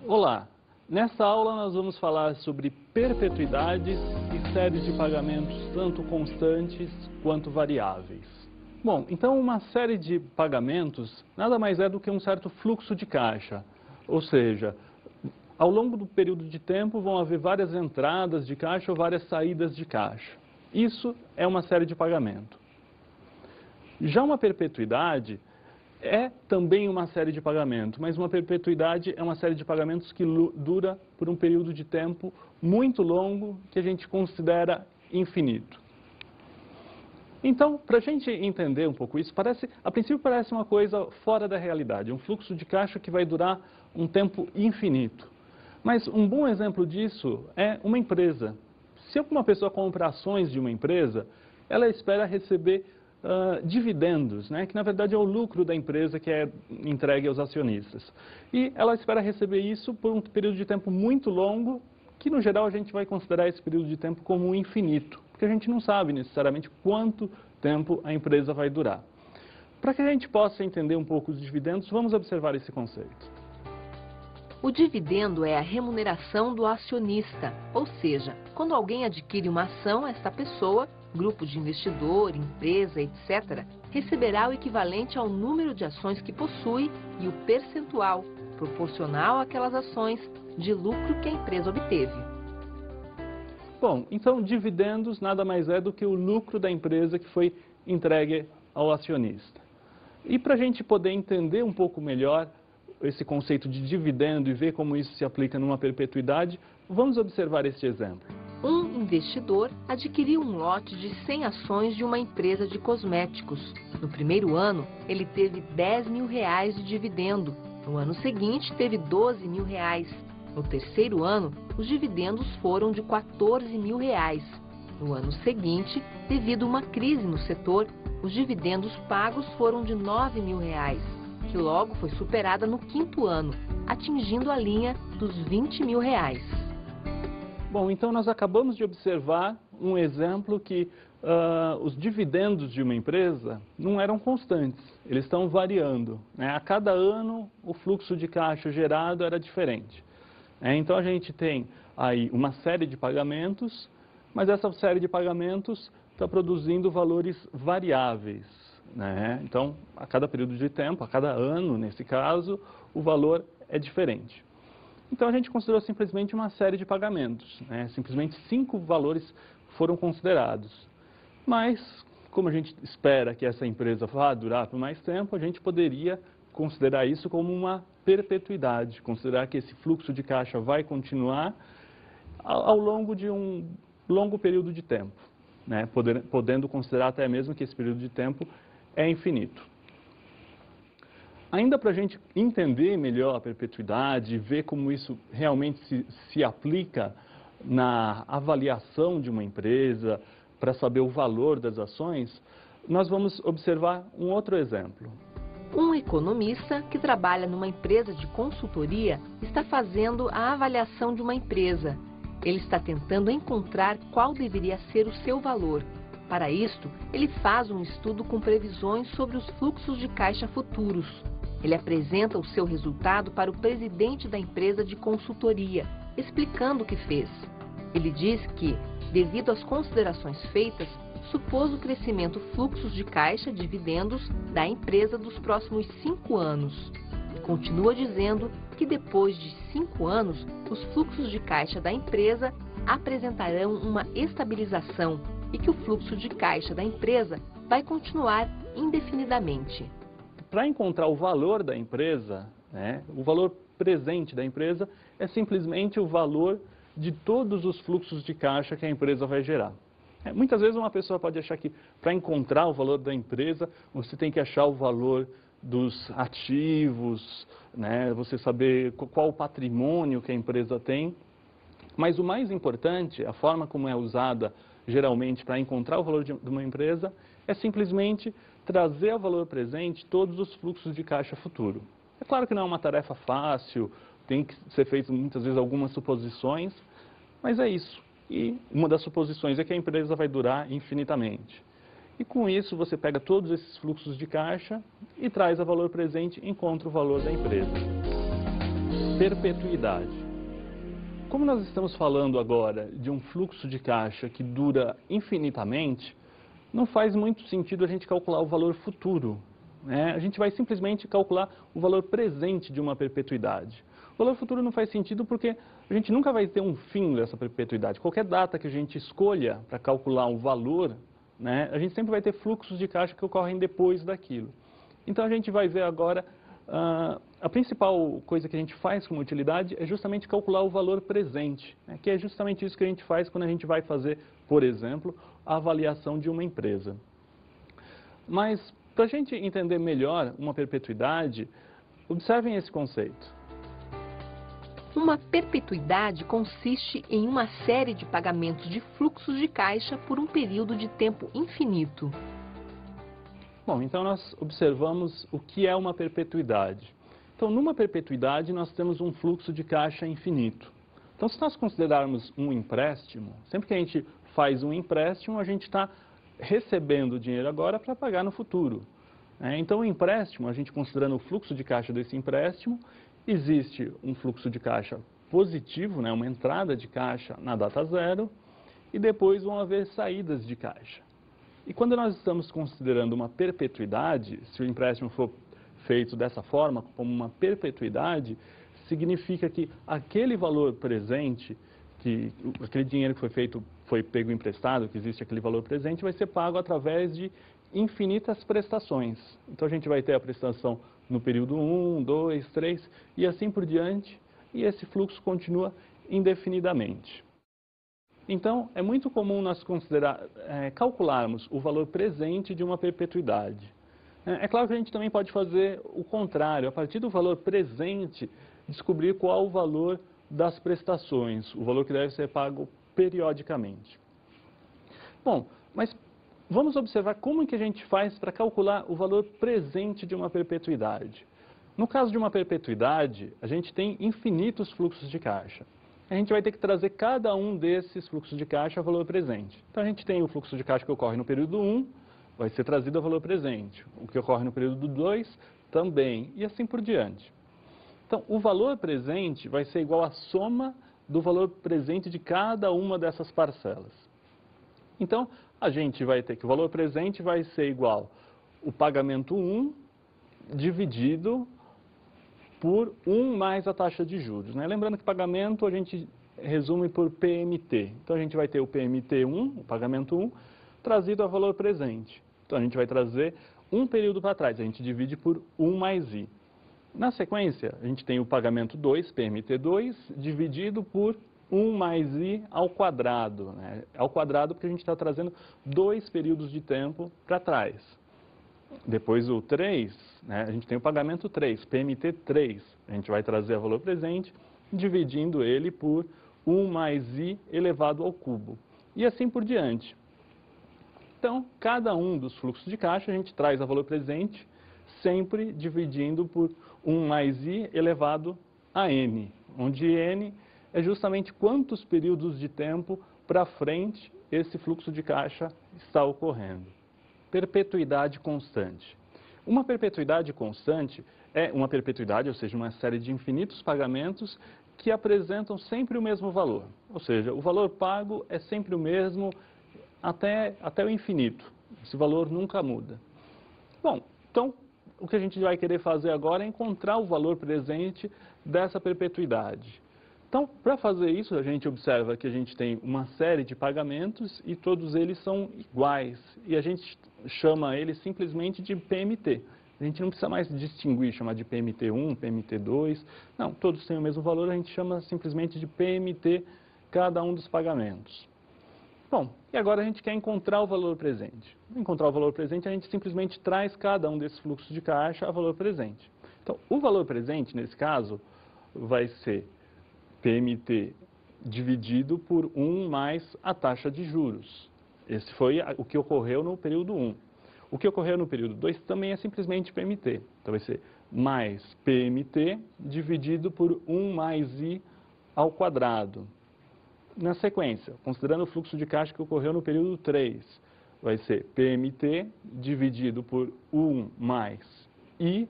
Olá, nessa aula nós vamos falar sobre perpetuidades e séries de pagamentos tanto constantes quanto variáveis. Bom, então uma série de pagamentos nada mais é do que um certo fluxo de caixa, ou seja, ao longo do período de tempo vão haver várias entradas de caixa ou várias saídas de caixa. Isso é uma série de pagamento. Já uma perpetuidade é também uma série de pagamentos, mas uma perpetuidade é uma série de pagamentos que dura por um período de tempo muito longo que a gente considera infinito. Então, para a gente entender um pouco isso, a princípio parece uma coisa fora da realidade, um fluxo de caixa que vai durar um tempo infinito. Mas um bom exemplo disso é uma empresa. Se uma pessoa compra ações de uma empresa, ela espera receber dividendos, né, que na verdade é o lucro da empresa que é entregue aos acionistas. E ela espera receber isso por um período de tempo muito longo, que no geral a gente vai considerar esse período de tempo como infinito, porque a gente não sabe necessariamente quanto tempo a empresa vai durar. Para que a gente possa entender um pouco os dividendos, vamos observar esse conceito. O dividendo é a remuneração do acionista, ou seja, quando alguém adquire uma ação, esta pessoa, grupo de investidor, empresa, etc., receberá o equivalente ao número de ações que possui e o percentual, proporcional àquelas ações, de lucro que a empresa obteve. Bom, então dividendos nada mais é do que o lucro da empresa que foi entregue ao acionista. E para a gente poder entender um pouco melhor esse conceito de dividendo e ver como isso se aplica numa perpetuidade, vamos observar este exemplo. Um investidor adquiriu um lote de 100 ações de uma empresa de cosméticos. No primeiro ano, ele teve R$10 mil de dividendo. No ano seguinte, teve R$12 mil. No terceiro ano, os dividendos foram de R$14 mil. No ano seguinte, devido a uma crise no setor, os dividendos pagos foram de R$9 mil, que logo foi superada no quinto ano, atingindo a linha dos R$20 mil. Bom, então nós acabamos de observar um exemplo que os dividendos de uma empresa não eram constantes, eles estão variando, né? A cada ano o fluxo de caixa gerado era diferente. Então a gente tem aí uma série de pagamentos, mas essa série de pagamentos está produzindo valores variáveis, né? Então, a cada período de tempo, a cada ano, nesse caso, o valor é diferente. Então, a gente considerou simplesmente uma série de pagamentos, né? Simplesmente 5 valores foram considerados. Mas, como a gente espera que essa empresa vá durar por mais tempo, a gente poderia considerar isso como uma perpetuidade, considerar que esse fluxo de caixa vai continuar ao longo de um longo período de tempo, né? Podendo considerar até mesmo que esse período de tempo é infinito. Ainda para a gente entender melhor a perpetuidade e ver como isso realmente se aplica na avaliação de uma empresa, para saber o valor das ações, nós vamos observar um outro exemplo. Um economista que trabalha numa empresa de consultoria está fazendo a avaliação de uma empresa. Ele está tentando encontrar qual deveria ser o seu valor. Para isto, ele faz um estudo com previsões sobre os fluxos de caixa futuros. Ele apresenta o seu resultado para o presidente da empresa de consultoria, explicando o que fez. Ele diz que, devido às considerações feitas, supôs o crescimento fluxos de caixa, dividendos, da empresa dos próximos 5 anos. E continua dizendo que depois de 5 anos, os fluxos de caixa da empresa apresentarão uma estabilização e que o fluxo de caixa da empresa vai continuar indefinidamente. Para encontrar o valor da empresa, né, o valor presente da empresa é simplesmente o valor de todos os fluxos de caixa que a empresa vai gerar. Muitas vezes uma pessoa pode achar que para encontrar o valor da empresa, você tem que achar o valor dos ativos, né, você saber qual o patrimônio que a empresa tem. Mas o mais importante, a forma como é usada geralmente para encontrar o valor de uma empresa, é simplesmente trazer ao valor presente todos os fluxos de caixa futuro. É claro que não é uma tarefa fácil, tem que ser feito muitas vezes algumas suposições, mas é isso. E uma das suposições é que a empresa vai durar infinitamente. E com isso você pega todos esses fluxos de caixa e traz a valor presente e encontra o valor da empresa. perpetuidade. Como nós estamos falando agora de um fluxo de caixa que dura infinitamente, não faz muito sentido a gente calcular o valor futuro, né? A gente vai simplesmente calcular o valor presente de uma perpetuidade. O valor futuro não faz sentido porque a gente nunca vai ter um fim dessa perpetuidade. Qualquer data que a gente escolha para calcular um valor, né, a gente sempre vai ter fluxos de caixa que ocorrem depois daquilo. Então a gente vai ver agora, a principal coisa que a gente faz como utilidade é justamente calcular o valor presente, né, que é justamente isso que a gente faz quando a gente vai fazer, por exemplo, a avaliação de uma empresa. Mas para a gente entender melhor uma perpetuidade, observem esse conceito. Uma perpetuidade consiste em uma série de pagamentos de fluxos de caixa por um período de tempo infinito. Bom, então nós observamos o que é uma perpetuidade. Então, numa perpetuidade, nós temos um fluxo de caixa infinito. Então, se nós considerarmos um empréstimo, sempre que a gente faz um empréstimo, a gente está recebendo o dinheiro agora para pagar no futuro. Então, o empréstimo, a gente considerando o fluxo de caixa desse empréstimo, existe um fluxo de caixa positivo, né, uma entrada de caixa na data zero, e depois vão haver saídas de caixa. E quando nós estamos considerando uma perpetuidade, se o empréstimo for feito dessa forma, como uma perpetuidade, significa que aquele valor presente, que aquele dinheiro que foi pego emprestado, que existe aquele valor presente, vai ser pago através de infinitas prestações. Então a gente vai ter a prestação no período 1, 2, 3 e assim por diante, e esse fluxo continua indefinidamente. Então, é muito comum nós calcularmos o valor presente de uma perpetuidade. É claro que a gente também pode fazer o contrário, a partir do valor presente, descobrir qual o valor das prestações, o valor que deve ser pago periodicamente. Bom, mas vamos observar como que a gente faz para calcular o valor presente de uma perpetuidade. No caso de uma perpetuidade, a gente tem infinitos fluxos de caixa. A gente vai ter que trazer cada um desses fluxos de caixa a valor presente. Então, a gente tem o fluxo de caixa que ocorre no período 1, vai ser trazido a valor presente. O que ocorre no período 2, também, e assim por diante. Então, o valor presente vai ser igual à soma do valor presente de cada uma dessas parcelas. Então, a gente vai ter que o valor presente vai ser igual o pagamento 1 dividido por 1 mais a taxa de juros, né? Lembrando que pagamento a gente resume por PMT. Então, a gente vai ter o PMT1, o pagamento 1, trazido a valor presente. Então, a gente vai trazer um período para trás, a gente divide por 1 mais I. Na sequência, a gente tem o pagamento 2, PMT2, dividido por 1 mais I ao quadrado, né? Ao quadrado porque a gente está trazendo 2 períodos de tempo para trás. Depois o 3, né, a gente tem o pagamento 3, PMT3. A gente vai trazer a valor presente, dividindo ele por 1 mais I elevado ao cubo. E assim por diante. Então, cada um dos fluxos de caixa, a gente traz a valor presente, sempre dividindo por 1 mais I elevado a N, onde N é justamente quantos períodos de tempo para frente esse fluxo de caixa está ocorrendo. Perpetuidade constante. Uma perpetuidade constante é uma perpetuidade, ou seja, uma série de infinitos pagamentos que apresentam sempre o mesmo valor. Ou seja, o valor pago é sempre o mesmo até o infinito. Esse valor nunca muda. Bom, então, o que a gente vai querer fazer agora é encontrar o valor presente dessa perpetuidade. Então, para fazer isso, a gente observa que a gente tem uma série de pagamentos e todos eles são iguais. E a gente chama eles simplesmente de PMT. A gente não precisa mais distinguir, chamar de PMT1, PMT2. Não, todos têm o mesmo valor, a gente chama simplesmente de PMT cada um dos pagamentos. Bom, e agora a gente quer encontrar o valor presente. Para encontrar o valor presente, a gente simplesmente traz cada um desses fluxos de caixa a valor presente. Então, o valor presente, nesse caso, vai ser PMT dividido por 1 mais a taxa de juros. Esse foi o que ocorreu no período 1. O que ocorreu no período 2 também é simplesmente PMT. Então, vai ser mais PMT dividido por 1 mais I ao quadrado. Na sequência, considerando o fluxo de caixa que ocorreu no período 3, vai ser PMT dividido por 1 mais I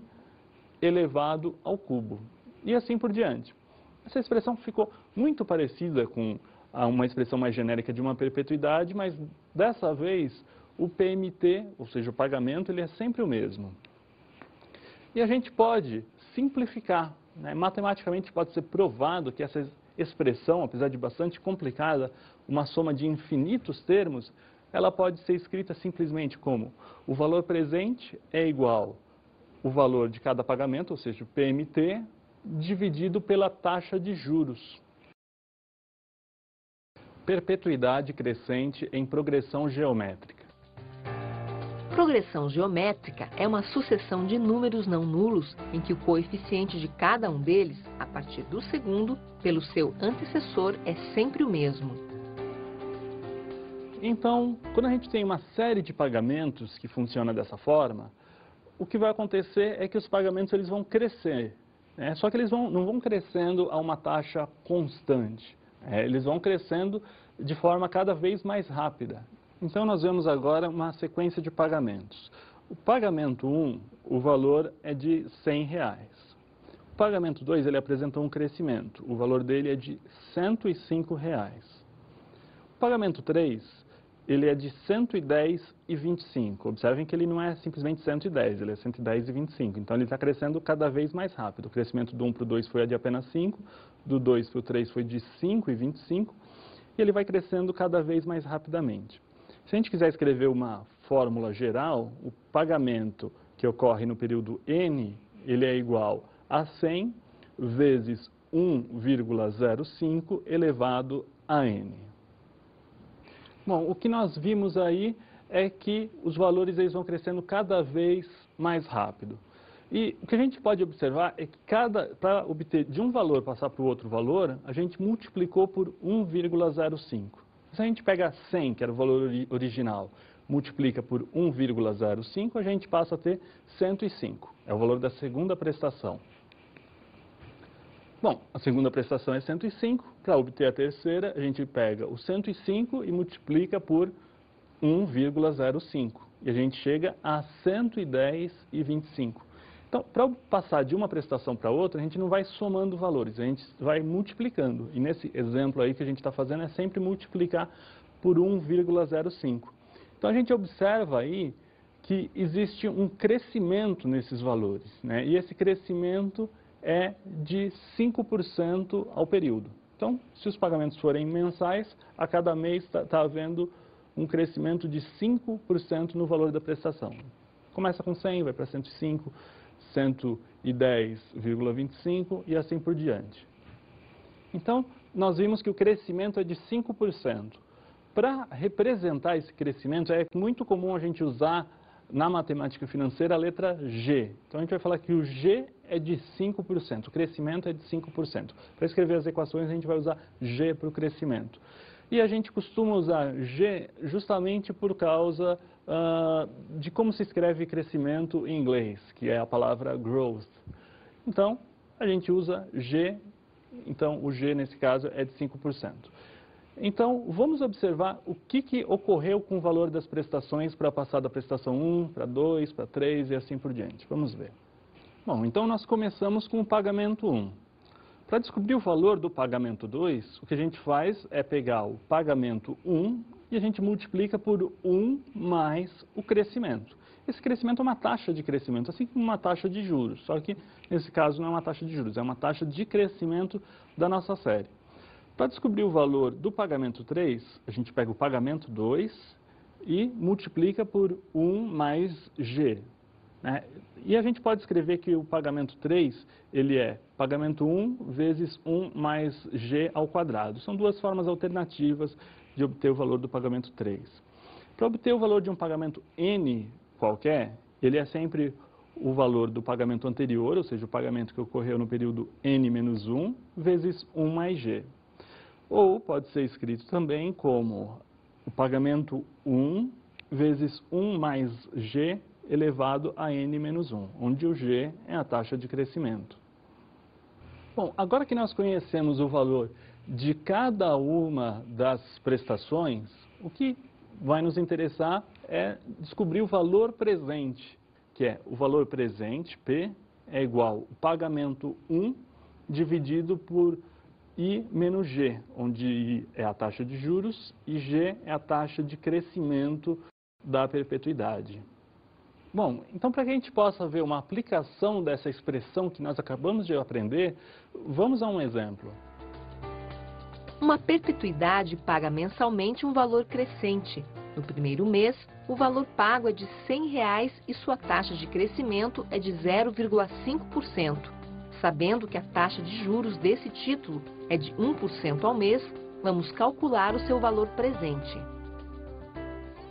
elevado ao cubo. E assim por diante. Essa expressão ficou muito parecida com uma expressão mais genérica de uma perpetuidade, mas dessa vez o PMT, ou seja, o pagamento, ele é sempre o mesmo. E a gente pode simplificar, né? Matematicamente pode ser provado que essa expressão, apesar de bastante complicada, uma soma de infinitos termos, ela pode ser escrita simplesmente como o valor presente é igual o valor de cada pagamento, ou seja, o PMT, dividido pela taxa de juros. Perpetuidade crescente em progressão geométrica. Progressão geométrica é uma sucessão de números não nulos em que o coeficiente de cada um deles, a partir do segundo, pelo seu antecessor, é sempre o mesmo. Então, quando a gente tem uma série de pagamentos que funciona dessa forma, o que vai acontecer é que os pagamentos eles vão crescer, né? Só que eles não vão crescendo a uma taxa constante, eles vão crescendo de forma cada vez mais rápida. Então, nós vemos agora uma sequência de pagamentos. O pagamento 1, o valor é de R$100. O pagamento 2, ele apresenta um crescimento. O valor dele é de R$105. O pagamento 3, ele é de R$110,25. Observem que ele não é simplesmente 110, ele é R$110,25. Então, ele está crescendo cada vez mais rápido. O crescimento do 1 para o 2 foi de apenas 5, do 2 para o 3 foi de 5,25, e ele vai crescendo cada vez mais rapidamente. Se a gente quiser escrever uma fórmula geral, o pagamento que ocorre no período N, ele é igual a 100 vezes 1,05 elevado a N. Bom, o que nós vimos aí é que os valores eles vão crescendo cada vez mais rápido. E o que a gente pode observar é que para obter de um valor passar para o outro valor, a gente multiplicou por 1,05. Se a gente pega 100, que era o valor original, multiplica por 1,05, a gente passa a ter 105. É o valor da segunda prestação. Bom, a segunda prestação é 105. Para obter a terceira, a gente pega o 105 e multiplica por 1,05. E a gente chega a 110,25. Então, para passar de uma prestação para outra, a gente não vai somando valores, a gente vai multiplicando. E nesse exemplo aí que a gente está fazendo é sempre multiplicar por 1,05. Então, a gente observa aí que existe um crescimento nesses valores, né? E esse crescimento é de 5% ao período. Então, se os pagamentos forem mensais, a cada mês está havendo um crescimento de 5% no valor da prestação. Começa com 100, vai para 105, 110,25 e assim por diante. Então, nós vimos que o crescimento é de 5%. Para representar esse crescimento, é muito comum a gente usar na matemática financeira a letra G. Então, a gente vai falar que o G é de 5%, o crescimento é de 5%. Para escrever as equações, a gente vai usar G para o crescimento. E a gente costuma usar G justamente por causa de como se escreve crescimento em inglês, que é a palavra growth. Então, a gente usa G, então o G nesse caso é de 5%. Então, vamos observar o que ocorreu com o valor das prestações para passar da prestação 1 para 2, para 3 e assim por diante. Vamos ver. Bom, então nós começamos com o pagamento 1. Para descobrir o valor do pagamento 2, o que a gente faz é pegar o pagamento 1 e a gente multiplica por 1 mais o crescimento. Esse crescimento é uma taxa de crescimento, assim como uma taxa de juros. Só que, nesse caso, não é uma taxa de juros, é uma taxa de crescimento da nossa série. Para descobrir o valor do pagamento 3, a gente pega o pagamento 2 e multiplica por 1 mais G. Né? E a gente pode escrever que o pagamento 3, ele é pagamento 1 vezes 1 mais G ao quadrado. São duas formas alternativas de obter o valor do pagamento 3. Para obter o valor de um pagamento N qualquer, ele é sempre o valor do pagamento anterior, ou seja, o pagamento que ocorreu no período N menos 1, vezes 1 mais G. Ou pode ser escrito também como o pagamento 1 vezes 1 mais G elevado a N menos 1, onde o G é a taxa de crescimento. Bom, agora que nós conhecemos o valor de cada uma das prestações, o que vai nos interessar é descobrir o valor presente, que é o valor presente, P, é igual ao pagamento 1 dividido por I menos G, onde I é a taxa de juros e G é a taxa de crescimento da perpetuidade. Bom, então para que a gente possa ver uma aplicação dessa expressão que nós acabamos de aprender, vamos a um exemplo. Uma perpetuidade paga mensalmente um valor crescente. No primeiro mês, o valor pago é de R$ 100 e sua taxa de crescimento é de 0,5%. Sabendo que a taxa de juros desse título é de 1% ao mês, vamos calcular o seu valor presente.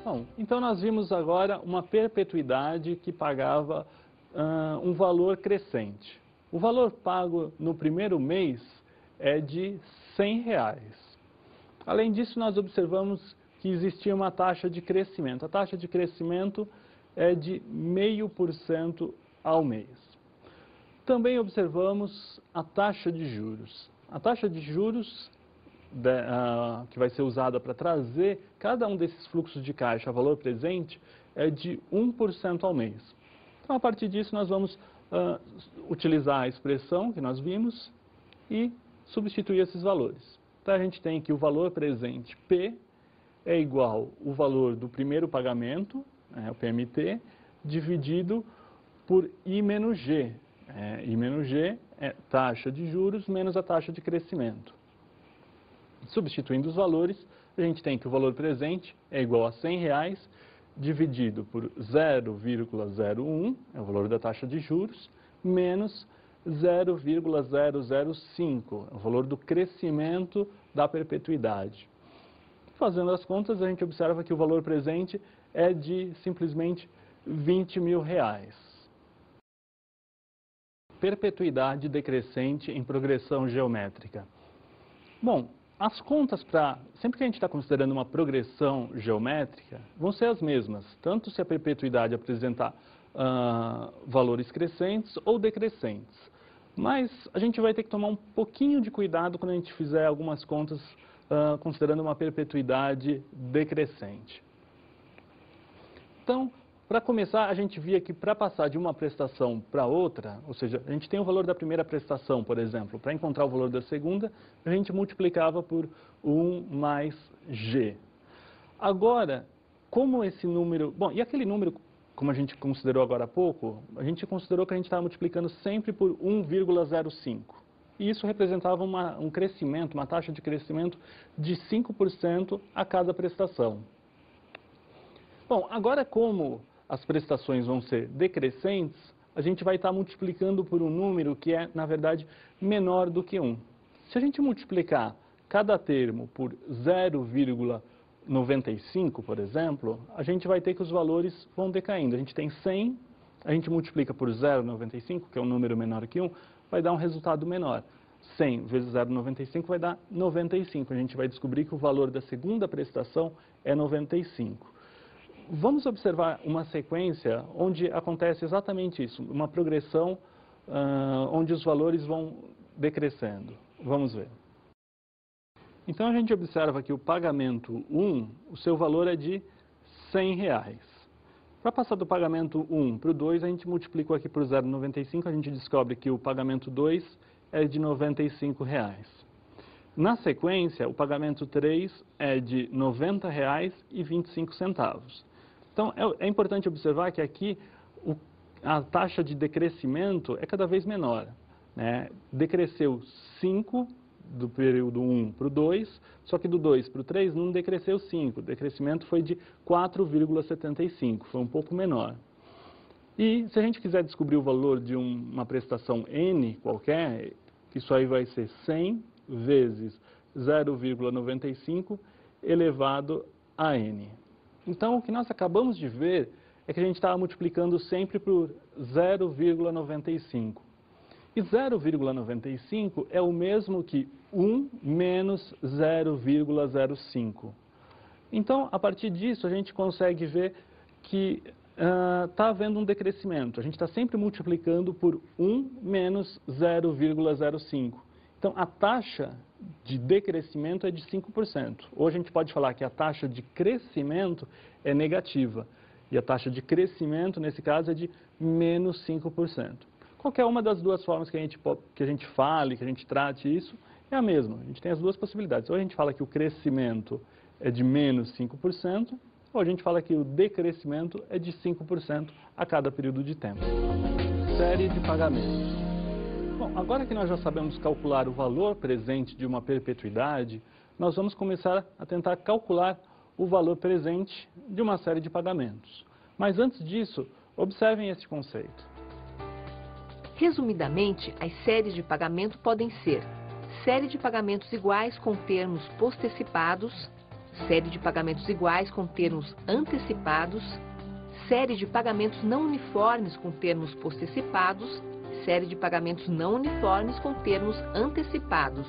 Bom, então nós vimos agora uma perpetuidade que pagava um valor crescente. O valor pago no primeiro mês é de R$ 100. Além disso, nós observamos que existia uma taxa de crescimento. A taxa de crescimento é de 0,5% ao mês. Também observamos a taxa de juros. A taxa de juros que vai ser usada para trazer cada um desses fluxos de caixa a valor presente é de 1% ao mês. Então, a partir disso, nós vamos utilizar a expressão que nós vimos e substituir esses valores. Então, a gente tem que o valor presente P é igual ao valor do primeiro pagamento, o PMT, dividido por I menos G. I menos G é taxa de juros menos a taxa de crescimento. Substituindo os valores, a gente tem que o valor presente é igual a R$ 100 dividido por 0,01, é o valor da taxa de juros, menos 0,005, é o valor do crescimento da perpetuidade. Fazendo as contas, a gente observa que o valor presente é de simplesmente R$ 20 mil. Perpetuidade decrescente em progressão geométrica. Bom, as contas sempre que a gente está considerando uma progressão geométrica, vão ser as mesmas, tanto se a perpetuidade apresentar valores crescentes ou decrescentes. Mas a gente vai ter que tomar um pouquinho de cuidado quando a gente fizer algumas contas considerando uma perpetuidade decrescente. Então, para começar, a gente via que para passar de uma prestação para outra, ou seja, a gente tem o valor da primeira prestação, por exemplo, para encontrar o valor da segunda, a gente multiplicava por 1 mais G. Agora, como esse número... Bom, e aquele número, como a gente considerou agora há pouco, a gente considerou que a gente estava multiplicando sempre por 1,05. E isso representava um crescimento, uma taxa de crescimento de 5% a cada prestação. Bom, agora como as prestações vão ser decrescentes, a gente vai estar multiplicando por um número que é, na verdade, menor do que 1. Se a gente multiplicar cada termo por 0,95, por exemplo, a gente vai ter que os valores vão decaindo. A gente tem 100, a gente multiplica por 0,95, que é um número menor que 1, vai dar um resultado menor. 100 vezes 0,95 vai dar 95. A gente vai descobrir que o valor da segunda prestação é 95. Vamos observar uma sequência onde acontece exatamente isso, uma progressão onde os valores vão decrescendo. Vamos ver. Então, a gente observa que o pagamento 1, o seu valor é de R$ 100. Para passar do pagamento 1 para o 2, a gente multiplicou aqui por 0,95, a gente descobre que o pagamento 2 é de R$ 95. Na sequência, o pagamento 3 é de R$ 90,25. Então, é importante observar que aqui a taxa de decrescimento é cada vez menor, né? Decresceu 5 do período 1 para o 2, só que do 2 para o 3 não decresceu 5, o decrescimento foi de 4,75, foi um pouco menor. E se a gente quiser descobrir o valor de uma prestação N qualquer, isso aí vai ser 100 vezes 0,95 elevado a N. Então, o que nós acabamos de ver é que a gente estava multiplicando sempre por 0,95. E 0,95 é o mesmo que 1 menos 0,05. Então, a partir disso, a gente consegue ver que está havendo um decrescimento. A gente está sempre multiplicando por 1 menos 0,05. Então, a taxa de decrescimento é de 5%. Hoje a gente pode falar que a taxa de crescimento é negativa. E a taxa de crescimento, nesse caso, é de menos 5%. Qualquer uma das duas formas que a gente fale, que a gente trate isso, é a mesma. A gente tem as duas possibilidades. Ou a gente fala que o crescimento é de menos 5%, ou a gente fala que o decrescimento é de 5% a cada período de tempo. Série de pagamentos. Bom, agora que nós já sabemos calcular o valor presente de uma perpetuidade, nós vamos começar a tentar calcular o valor presente de uma série de pagamentos. Mas antes disso, observem este conceito. Resumidamente, as séries de pagamento podem ser série de pagamentos iguais com termos postecipados, série de pagamentos iguais com termos antecipados, série de pagamentos não uniformes com termos postecipados, série de pagamentos não uniformes com termos antecipados.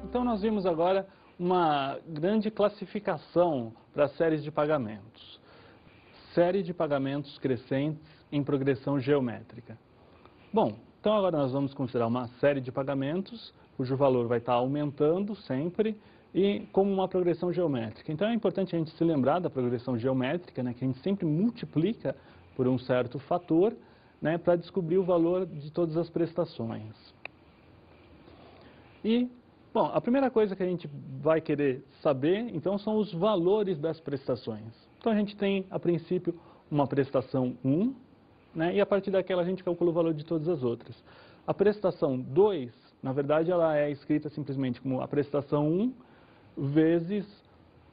Então nós vimos agora uma grande classificação para séries de pagamentos. Série de pagamentos crescentes em progressão geométrica. Bom, então agora nós vamos considerar uma série de pagamentos cujo valor vai estar aumentando sempre e como uma progressão geométrica. Então é importante a gente se lembrar da progressão geométrica, né, que a gente sempre multiplica por um certo fator, né, para descobrir o valor de todas as prestações. E, bom, a primeira coisa que a gente vai querer saber, então, são os valores das prestações. Então a gente tem, a princípio, uma prestação 1, né, e a partir daquela a gente calcula o valor de todas as outras. A prestação 2, na verdade, ela é escrita simplesmente como a prestação 1 vezes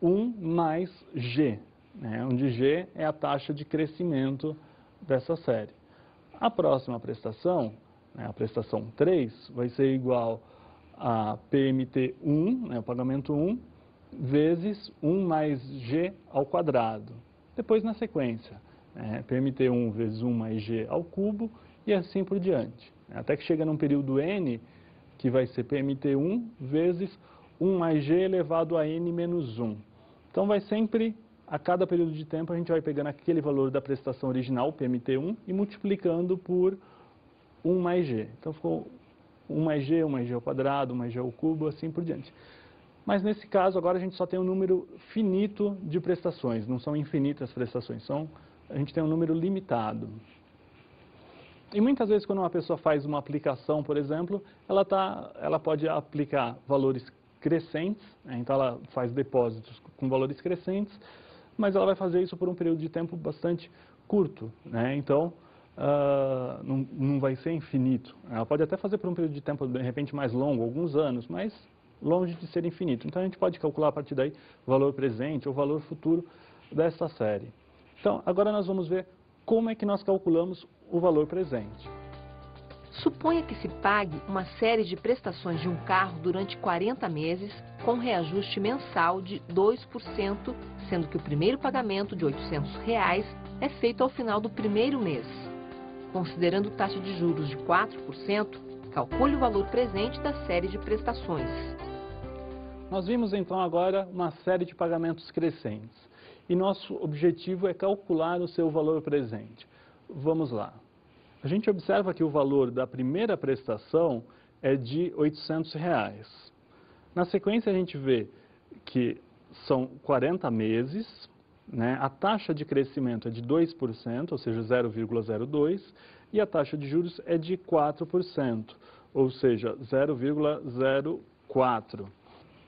1 mais G, né, onde G é a taxa de crescimento dessa série. A próxima prestação, né, a prestação 3, vai ser igual a PMT1, né, o pagamento 1, vezes 1 mais G ao quadrado. Depois, na sequência, PMT1 vezes 1 mais G ao cubo e assim por diante. Até que chega num período N, que vai ser PMT1 vezes 1 mais G elevado a N menos 1. Então, vai sempre, a cada período de tempo, a gente vai pegando aquele valor da prestação original, PMT1, e multiplicando por 1 mais G. Então, ficou 1 mais G ao quadrado, 1 mais G ao cubo, assim por diante. Mas, nesse caso, agora a gente só tem um número finito de prestações, não são infinitas prestações, a gente tem um número limitado. E muitas vezes, quando uma pessoa faz uma aplicação, por exemplo, ela pode aplicar valores crescentes, né? Então ela faz depósitos com valores crescentes, mas ela vai fazer isso por um período de tempo bastante curto, né? Então não vai ser infinito. Ela pode até fazer por um período de tempo de repente mais longo, alguns anos, mas longe de ser infinito. Então a gente pode calcular a partir daí o valor presente ou o valor futuro dessa série. Então agora nós vamos ver como é que nós calculamos o valor presente. Suponha que se pague uma série de prestações de um carro durante 40 meses com reajuste mensal de 2%, sendo que o primeiro pagamento de R$ 800 é feito ao final do primeiro mês. Considerando taxa de juros de 4%, calcule o valor presente da série de prestações. Nós vimos então agora uma série de pagamentos crescentes e nosso objetivo é calcular o seu valor presente. Vamos lá. A gente observa que o valor da primeira prestação é de R$ 800. Na sequência, a gente vê que são 40 meses, né? A taxa de crescimento é de 2%, ou seja, 0,02%, e a taxa de juros é de 4%, ou seja, 0,04%.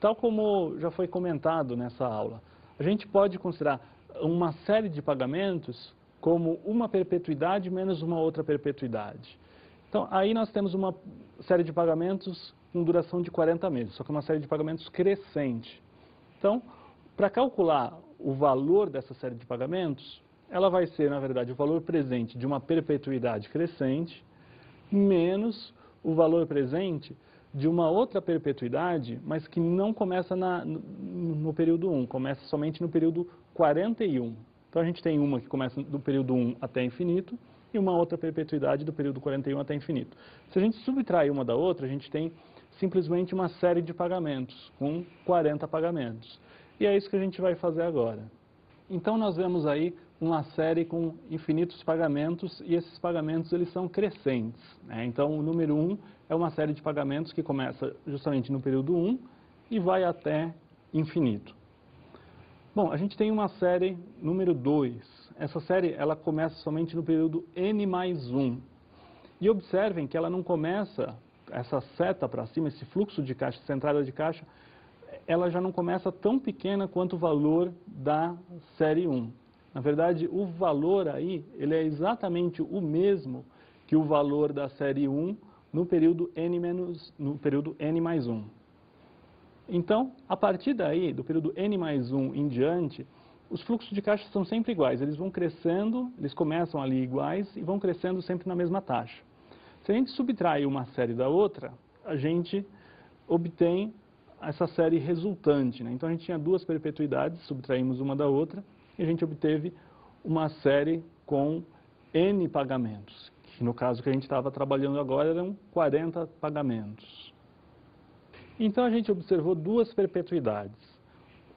Tal como já foi comentado nessa aula, a gente pode considerar uma série de pagamentos como uma perpetuidade menos uma outra perpetuidade. Então, aí nós temos uma série de pagamentos com duração de 40 meses, só que uma série de pagamentos crescente. Então, para calcular o valor dessa série de pagamentos, ela vai ser, na verdade, o valor presente de uma perpetuidade crescente menos o valor presente de uma outra perpetuidade, mas que não começa no período 1, começa somente no período 41. Então, a gente tem uma que começa do período 1 até infinito e uma outra perpetuidade do período 41 até infinito. Se a gente subtrair uma da outra, a gente tem simplesmente uma série de pagamentos, com 40 pagamentos. E é isso que a gente vai fazer agora. Então, nós vemos aí uma série com infinitos pagamentos e esses pagamentos eles são crescentes, né? Então, o número 1 é uma série de pagamentos que começa justamente no período 1 e vai até infinito. Bom, a gente tem uma série número 2. Essa série ela começa somente no período N mais 1. E observem que ela não começa, essa seta para cima, esse fluxo de caixa, essa entrada de caixa, ela já não começa tão pequena quanto o valor da série 1. Na verdade, o valor aí, ele é exatamente o mesmo que o valor da série 1 no período N mais 1. Então, a partir daí, do período N mais 1 em diante, os fluxos de caixa são sempre iguais. Eles vão crescendo, eles começam ali iguais e vão crescendo sempre na mesma taxa. Se a gente subtrai uma série da outra, a gente obtém essa série resultante, né? Então, a gente tinha duas perpetuidades, subtraímos uma da outra e a gente obteve uma série com N pagamentos, que no caso que a gente estava trabalhando agora eram 40 pagamentos. Então, a gente observou duas perpetuidades.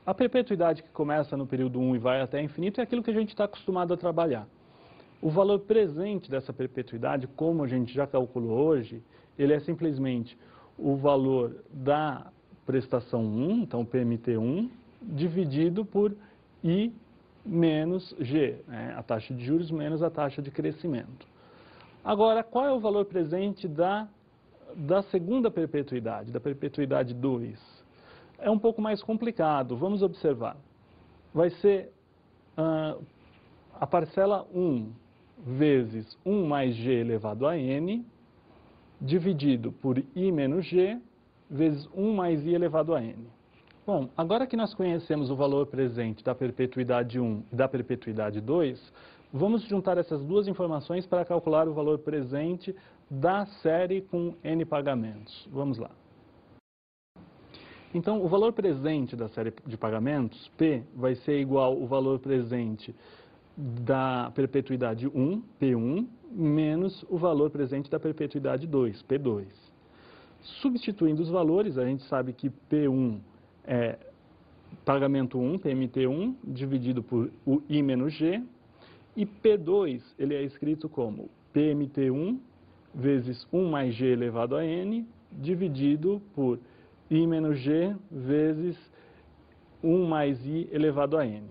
A perpetuidade que começa no período 1 e vai até infinito é aquilo que a gente está acostumado a trabalhar. O valor presente dessa perpetuidade, como a gente já calculou hoje, ele é simplesmente o valor da prestação 1, então PMT1, dividido por I menos G, né? A taxa de juros menos a taxa de crescimento. Agora, qual é o valor presente da segunda perpetuidade, da perpetuidade 2? É um pouco mais complicado, vamos observar. Vai ser a parcela 1 vezes 1 mais G elevado a N, dividido por I menos G, vezes 1 mais I elevado a N. Bom, agora que nós conhecemos o valor presente da perpetuidade 1 e da perpetuidade 2, vamos juntar essas duas informações para calcular o valor presente da série com N pagamentos. Vamos lá. Então, o valor presente da série de pagamentos, P, vai ser igual ao valor presente da perpetuidade 1, P1, menos o valor presente da perpetuidade 2, P2. Substituindo os valores, a gente sabe que P1 é pagamento 1, PMT1, dividido por o I menos G, e P2 ele é escrito como PMT1 vezes 1 mais G elevado a N, dividido por I menos G vezes 1 mais I elevado a N.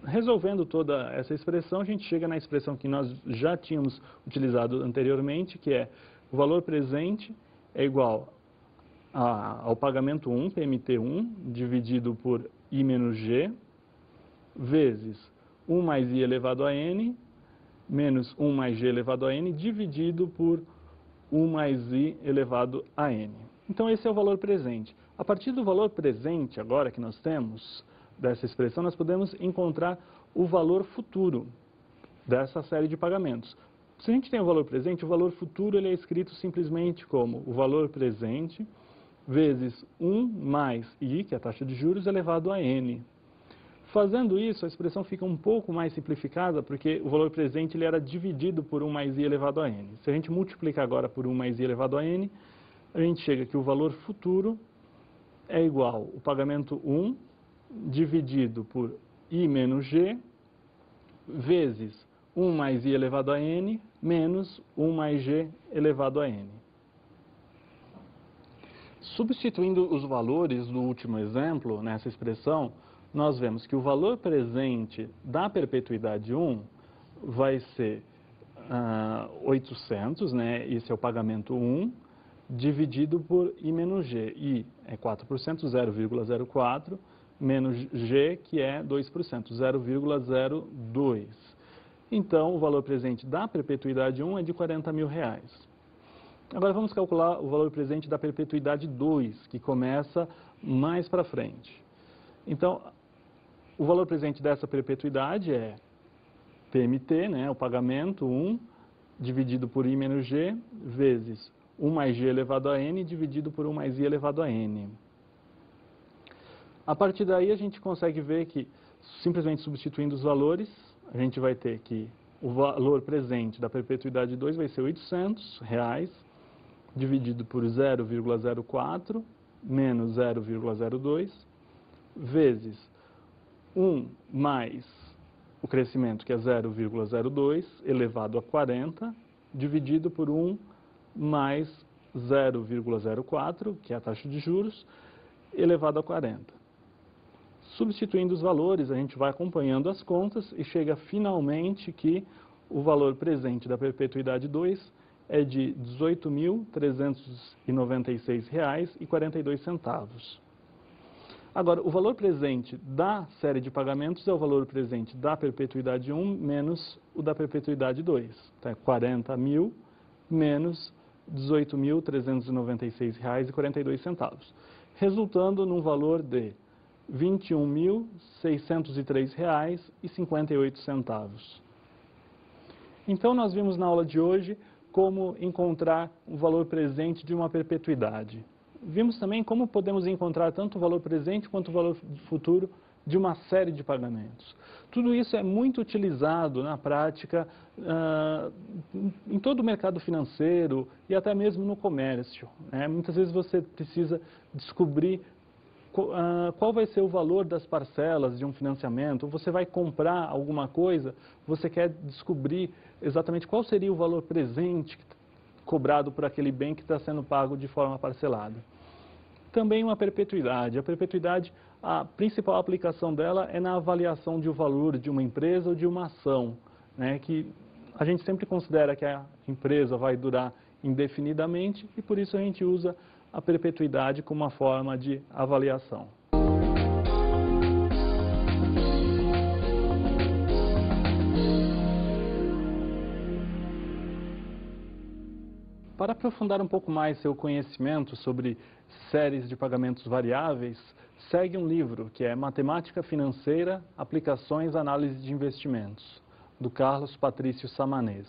Resolvendo toda essa expressão, a gente chega na expressão que nós já tínhamos utilizado anteriormente, que é o valor presente é igual ao pagamento 1, PMT1, dividido por I menos G, vezes 1 mais I elevado a N, menos 1 mais G elevado a N, dividido por 1 mais I elevado a N. Então, esse é o valor presente. A partir do valor presente, agora que nós temos, dessa expressão, nós podemos encontrar o valor futuro dessa série de pagamentos. Se a gente tem o valor presente, o valor futuro ele é escrito simplesmente como o valor presente vezes 1 mais I, que é a taxa de juros, elevado a N. Fazendo isso, a expressão fica um pouco mais simplificada, porque o valor presente ele era dividido por 1 mais I elevado a N. Se a gente multiplicar agora por 1 mais I elevado a N, a gente chega que o valor futuro é igual ao pagamento 1 dividido por I menos G vezes 1 mais I elevado a N menos 1 mais G elevado a N. Substituindo os valores do último exemplo, nessa expressão, nós vemos que o valor presente da perpetuidade 1 vai ser 800, né? Esse é o pagamento 1, dividido por I menos G. I é 4%, 0,04, menos G, que é 2%, 0,02. Então, o valor presente da perpetuidade 1 é de R$40.000. Agora vamos calcular o valor presente da perpetuidade 2, que começa mais para frente. Então, o valor presente dessa perpetuidade é PMT, né, o pagamento 1, dividido por I menos G, vezes 1 mais G elevado a N, dividido por 1 mais I elevado a N. A partir daí, a gente consegue ver que, simplesmente substituindo os valores, a gente vai ter que o valor presente da perpetuidade 2 vai ser R$800, dividido por 0,04 menos 0,02, vezes 1 mais o crescimento, que é 0,02, elevado a 40, dividido por 1 mais 0,04, que é a taxa de juros, elevado a 40. Substituindo os valores, a gente vai acompanhando as contas e chega finalmente que o valor presente da perpetuidade 2 é de R$ 18.396,42. Agora, o valor presente da série de pagamentos é o valor presente da perpetuidade 1 menos o da perpetuidade 2. Então, é 40.000 menos R$ 18.396,42, resultando num valor de R$ 21.603,58. Então, nós vimos na aula de hoje como encontrar o valor presente de uma perpetuidade. Vimos também como podemos encontrar tanto o valor presente quanto o valor futuro de uma série de pagamentos. Tudo isso é muito utilizado na prática em todo o mercado financeiro e até mesmo no comércio, né? Muitas vezes você precisa descobrir qual vai ser o valor das parcelas de um financiamento. Você vai comprar alguma coisa, você quer descobrir exatamente qual seria o valor presente cobrado por aquele bem que está sendo pago de forma parcelada. Também uma perpetuidade. A perpetuidade, a principal aplicação dela é na avaliação de um valor de uma empresa ou de uma ação, né, que a gente sempre considera que a empresa vai durar indefinidamente e por isso a gente usa a perpetuidade como uma forma de avaliação. Para aprofundar um pouco mais seu conhecimento sobre séries de pagamentos variáveis, segue um livro que é Matemática Financeira, Aplicações, Análise de Investimentos, do Carlos Patrício Samanez.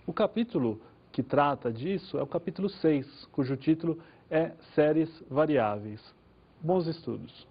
O capítulo que trata disso é o capítulo 6, cujo título é Séries Variáveis. Bons estudos!